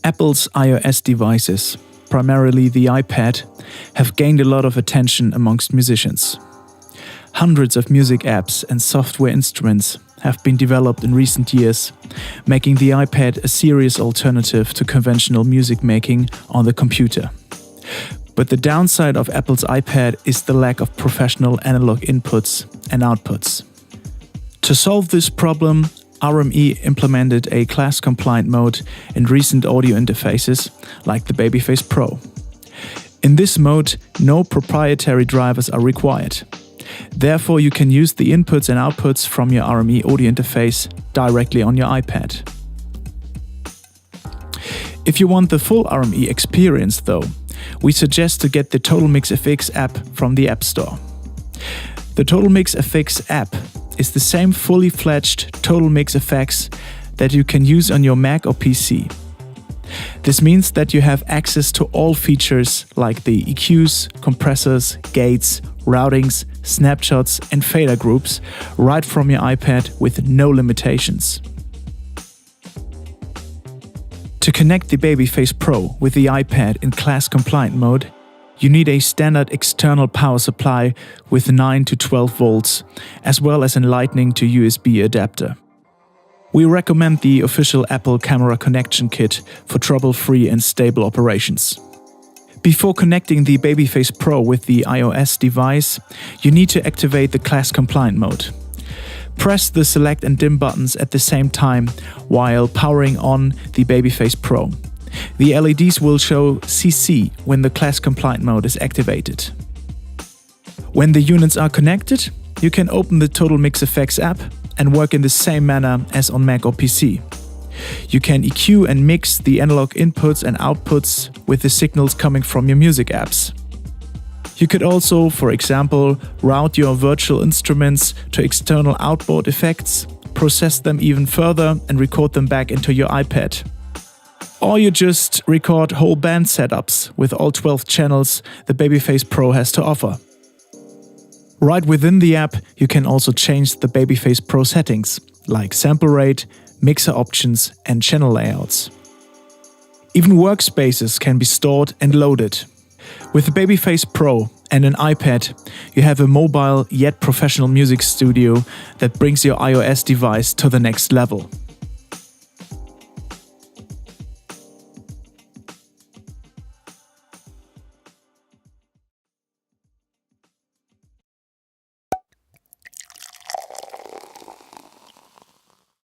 Apple's iOS devices, primarily the iPad, have gained a lot of attention amongst musicians. Hundreds of music apps and software instruments have been developed in recent years, making the iPad a serious alternative to conventional music making on the computer. But the downside of Apple's iPad is the lack of professional analog inputs and outputs. To solve this problem, RME implemented a class-compliant mode in recent audio interfaces like the Babyface Pro. In this mode, no proprietary drivers are required. Therefore, you can use the inputs and outputs from your RME audio interface directly on your iPad. If you want the full RME experience though, we suggest to get the TotalMix FX app from the App Store. The TotalMix FX app is the same fully fledged TotalMix FX that you can use on your Mac or PC. This means that you have access to all features like the EQs, compressors, gates, routings, snapshots and fader groups right from your iPad with no limitations. To connect the Babyface Pro with the iPad in class-compliant mode, you need a standard external power supply with 9 to 12 volts, as well as a Lightning to USB adapter. We recommend the official Apple camera connection kit for trouble-free and stable operations. Before connecting the Babyface Pro with the iOS device, you need to activate the class-compliant mode. Press the select and dim buttons at the same time while powering on the Babyface Pro. The LEDs will show CC when the class-compliant mode is activated. When the units are connected, you can open the TotalMix FX app and work in the same manner as on Mac or PC. You can EQ and mix the analog inputs and outputs with the signals coming from your music apps. You could also, for example, route your virtual instruments to external outboard effects, process them even further and record them back into your iPad. Or you just record whole band setups with all 12 channels the Babyface Pro has to offer. Right within the app, you can also change the Babyface Pro settings, like sample rate, mixer options and channel layouts. Even workspaces can be stored and loaded. With the Babyface Pro and an iPad, you have a mobile yet professional music studio that brings your iOS device to the next level.